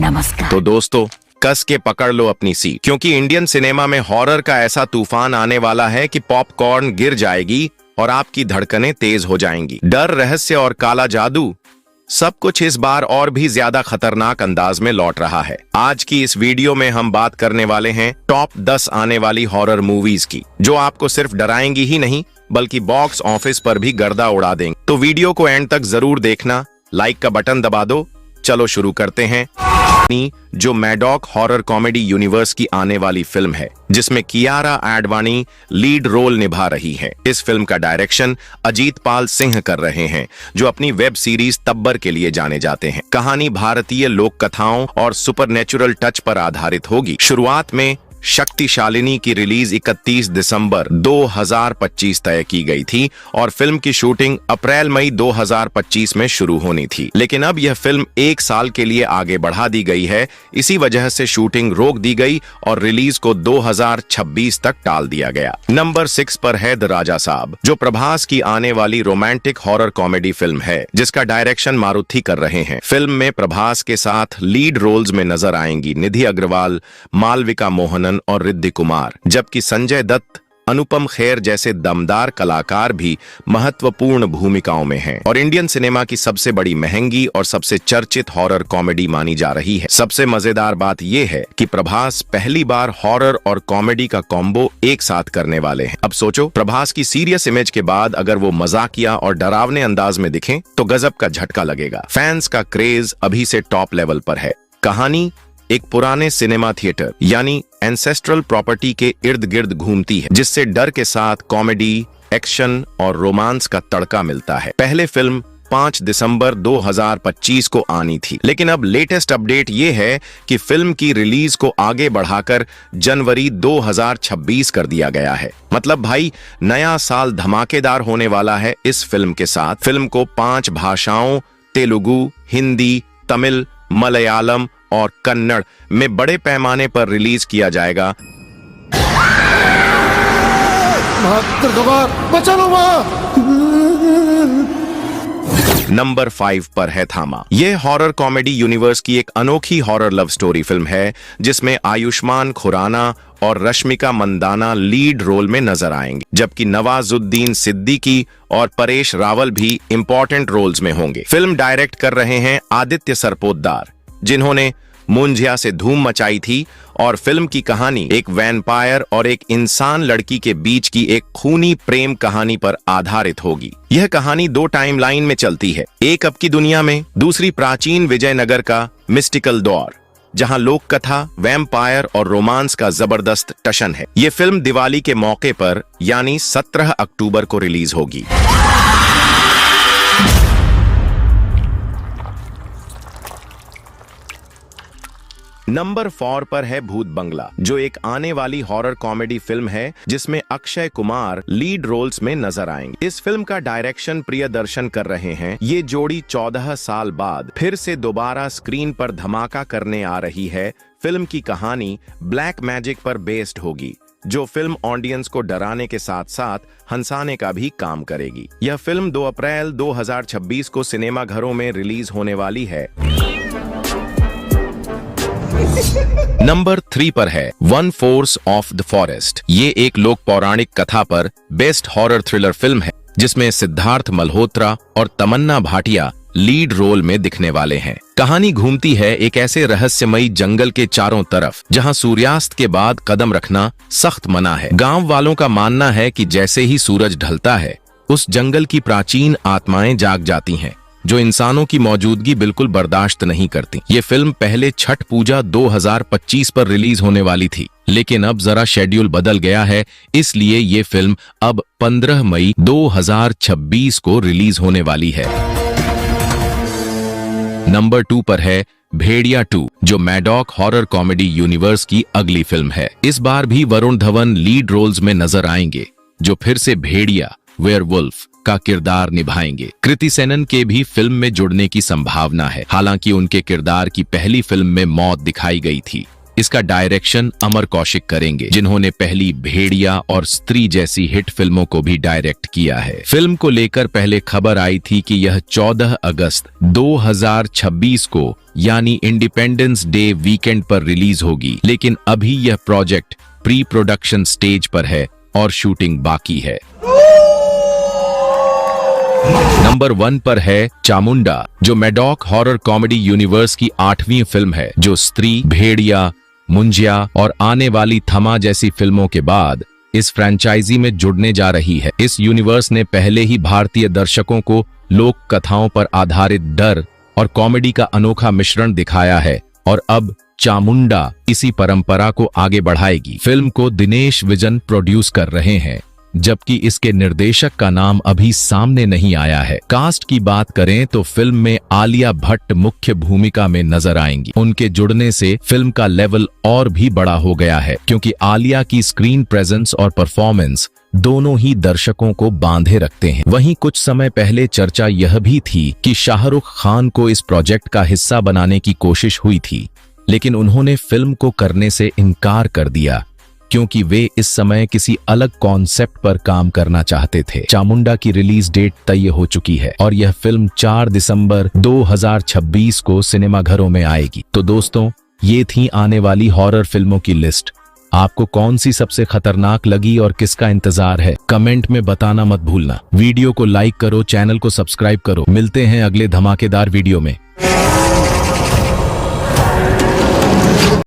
नमस्कार। तो दोस्तों, कस के पकड़ लो अपनी सीट, क्योंकि इंडियन सिनेमा में हॉरर का ऐसा तूफान आने वाला है कि पॉपकॉर्न गिर जाएगी और आपकी धड़कनें तेज हो जाएंगी। डर, रहस्य और काला जादू सब कुछ इस बार और भी ज्यादा खतरनाक अंदाज में लौट रहा है। आज की इस वीडियो में हम बात करने वाले हैं टॉप 10 आने वाली हॉरर मूवीज की, जो आपको सिर्फ डराएंगी ही नहीं बल्कि बॉक्स ऑफिस पर भी गर्दा उड़ा देंगे। तो वीडियो को एंड तक जरूर देखना, लाइक का बटन दबा दो। चलो शुरू करते हैं। जो मैडॉक हॉरर कॉमेडी यूनिवर्स की आने वाली फिल्म है, जिसमें कियारा आडवाणी लीड रोल निभा रही है। इस फिल्म का डायरेक्शन अजीत पाल सिंह कर रहे हैं, जो अपनी वेब सीरीज तब्बर के लिए जाने जाते हैं। कहानी भारतीय लोक कथाओं और सुपरनेचुरल टच पर आधारित होगी। शुरुआत में शक्तिशालिनी की रिलीज 31 दिसंबर 2025 तय की गई थी और फिल्म की शूटिंग अप्रैल-मई 2025 में शुरू होनी थी, लेकिन अब यह फिल्म 1 साल के लिए आगे बढ़ा दी गई है। इसी वजह से शूटिंग रोक दी गई और रिलीज को 2026 तक टाल दिया गया। नंबर 6 पर है द राजा साहब, जो प्रभास की आने वाली रोमांटिक हॉरर कॉमेडी फिल्म है, जिसका डायरेक्शन मारुति कर रहे हैं। फिल्म में प्रभास के साथ लीड रोल्स में नजर आएंगी निधि अग्रवाल, मालविका मोहनन और रिद्धि कुमार, जबकि संजय दत्त, अनुपम खेर जैसे दमदार कलाकार भी महत्वपूर्ण भूमिकाओं में हैं। और इंडियन सिनेमा की सबसे बड़ी, महंगी और सबसे चर्चित हॉरर कॉमेडी मानी जा रही है। सबसे मजेदार बात यह है कि प्रभास पहली बार हॉरर और कॉमेडी का कॉम्बो एक साथ करने वाले हैं। अब सोचो, प्रभास की सीरियस इमेज के बाद अगर वो मजाकिया और डरावने अंदाज में दिखें तो गजब का झटका लगेगा। फैंस का क्रेज अभी से टॉप लेवल पर है। कहानी एक पुराने सिनेमा थिएटर यानी एंसेस्ट्रल प्रॉपर्टी के इर्द गिर्द घूमती है, जिससे डर के साथ कॉमेडी, एक्शन और रोमांस का तड़का मिलता है। पहले फिल्म 5 दिसंबर 2025 को आनी थी, लेकिन अब लेटेस्ट अपडेट ये है कि फिल्म की रिलीज को आगे बढ़ाकर जनवरी 2026 कर दिया गया है। मतलब भाई, नया साल धमाकेदार होने वाला है इस फिल्म के साथ। फिल्म को 5 भाषाओं तेलुगु, हिंदी, तमिल, मलयालम और कन्नड़ में बड़े पैमाने पर रिलीज किया जाएगा। नंबर 5 पर है थामा। यह हॉरर कॉमेडी यूनिवर्स की एक अनोखी हॉरर लव स्टोरी फिल्म है, जिसमें आयुष्मान खुराना और रश्मिका मंदाना लीड रोल में नजर आएंगे, जबकि नवाजुद्दीन सिद्दीकी और परेश रावल भी इंपॉर्टेंट रोल्स में होंगे। फिल्म डायरेक्ट कर रहे हैं आदित्य सरपोतदार, जिन्होंने मुंजिया से धूम मचाई थी। और फिल्म की कहानी एक वैम्पायर और एक इंसान लड़की के बीच की एक खूनी प्रेम कहानी पर आधारित होगी। यह कहानी 2 टाइमलाइन में चलती है, एक अब की दुनिया में, दूसरी प्राचीन विजयनगर का मिस्टिकल दौर, जहां लोक कथा, वैम्पायर और रोमांस का जबरदस्त टशन है। यह फिल्म दिवाली के मौके पर यानी 17 अक्टूबर को रिलीज होगी। नंबर 4 पर है भूत बंगला, जो एक आने वाली हॉरर कॉमेडी फिल्म है, जिसमें अक्षय कुमार लीड रोल्स में नजर आएंगे। इस फिल्म का डायरेक्शन प्रियदर्शन कर रहे हैं। ये जोड़ी 14 साल बाद फिर से दोबारा स्क्रीन पर धमाका करने आ रही है। फिल्म की कहानी ब्लैक मैजिक पर बेस्ड होगी, जो फिल्म ऑडियंस को डराने के साथ साथ हंसाने का भी काम करेगी। यह फिल्म 2 अप्रैल 2026 को सिनेमा घरों में रिलीज होने वाली है। नंबर 3 पर है one force of the forest. ये एक लोक पौराणिक कथा पर बेस्ड हॉरर थ्रिलर फिल्म है, जिसमें सिद्धार्थ मल्होत्रा और तमन्ना भाटिया लीड रोल में दिखने वाले हैं। कहानी घूमती है एक ऐसे रहस्यमयी जंगल के चारों तरफ, जहां सूर्यास्त के बाद कदम रखना सख्त मना है। गांव वालों का मानना है कि जैसे ही सूरज ढलता है, उस जंगल की प्राचीन आत्माएं जाग जाती हैं, जो इंसानों की मौजूदगी बिल्कुल बर्दाश्त नहीं करती। ये फिल्म पहले छठ पूजा 2025 पर रिलीज होने वाली थी, लेकिन अब जरा शेड्यूल बदल गया है, इसलिए ये फिल्म अब 15 मई 2026 को रिलीज होने वाली है। नंबर 2 पर है भेड़िया 2, जो मैडॉक हॉरर कॉमेडी यूनिवर्स की अगली फिल्म है। इस बार भी वरुण धवन लीड रोल्स में नजर आएंगे, जो फिर से भेड़िया वेयरवुल्फ का किरदार निभाएंगे। कृति सेनन के भी फिल्म में जुड़ने की संभावना है। हालांकि उनके किरदार की पहली फिल्म में मौत दिखाई गई थी, इसका डायरेक्शन अमर कौशिक करेंगे, जिन्होंने पहली भेड़िया और स्त्री जैसी हिट फिल्मों को भी डायरेक्ट किया है। फिल्म को लेकर पहले खबर आई थी कि यह 14 अगस्त 2026 को यानी इंडिपेंडेंस डे वीकेंड पर रिलीज होगी, लेकिन अभी यह प्रोजेक्ट प्री प्रोडक्शन स्टेज पर है और शूटिंग बाकी है। नंबर 1 पर है चामुंडा, जो मैडॉक हॉरर कॉमेडी यूनिवर्स की 8वीं फिल्म है, जो स्त्री, भेड़िया, मुंजिया और आने वाली थमा जैसी फिल्मों के बाद इस फ्रेंचाइजी में जुड़ने जा रही है। इस यूनिवर्स ने पहले ही भारतीय दर्शकों को लोक कथाओं पर आधारित डर और कॉमेडी का अनोखा मिश्रण दिखाया है और अब चामुंडा इसी परंपरा को आगे बढ़ाएगी। फिल्म को दिनेश विजन प्रोड्यूस कर रहे हैं, जबकि इसके निर्देशक का नाम अभी सामने नहीं आया है। कास्ट की बात करें तो फिल्म में आलिया भट्ट मुख्य भूमिका में नजर आएंगी। उनके जुड़ने से फिल्म का लेवल और भी बड़ा हो गया है, क्योंकि आलिया की स्क्रीन प्रेजेंस और परफॉर्मेंस दोनों ही दर्शकों को बांधे रखते हैं। वहीं कुछ समय पहले चर्चा यह भी थी कि शाहरुख खान को इस प्रोजेक्ट का हिस्सा बनाने की कोशिश हुई थी, लेकिन उन्होंने फिल्म को करने से इनकार कर दिया, क्योंकि वे इस समय किसी अलग कॉन्सेप्ट पर काम करना चाहते थे। चामुंडा की रिलीज डेट तय हो चुकी है और यह फिल्म 4 दिसंबर 2026 को सिनेमाघरों में आएगी। तो दोस्तों, ये थी आने वाली हॉरर फिल्मों की लिस्ट। आपको कौन सी सबसे खतरनाक लगी और किसका इंतजार है, कमेंट में बताना मत भूलना। वीडियो को लाइक करो, चैनल को सब्सक्राइब करो। मिलते हैं अगले धमाकेदार वीडियो में।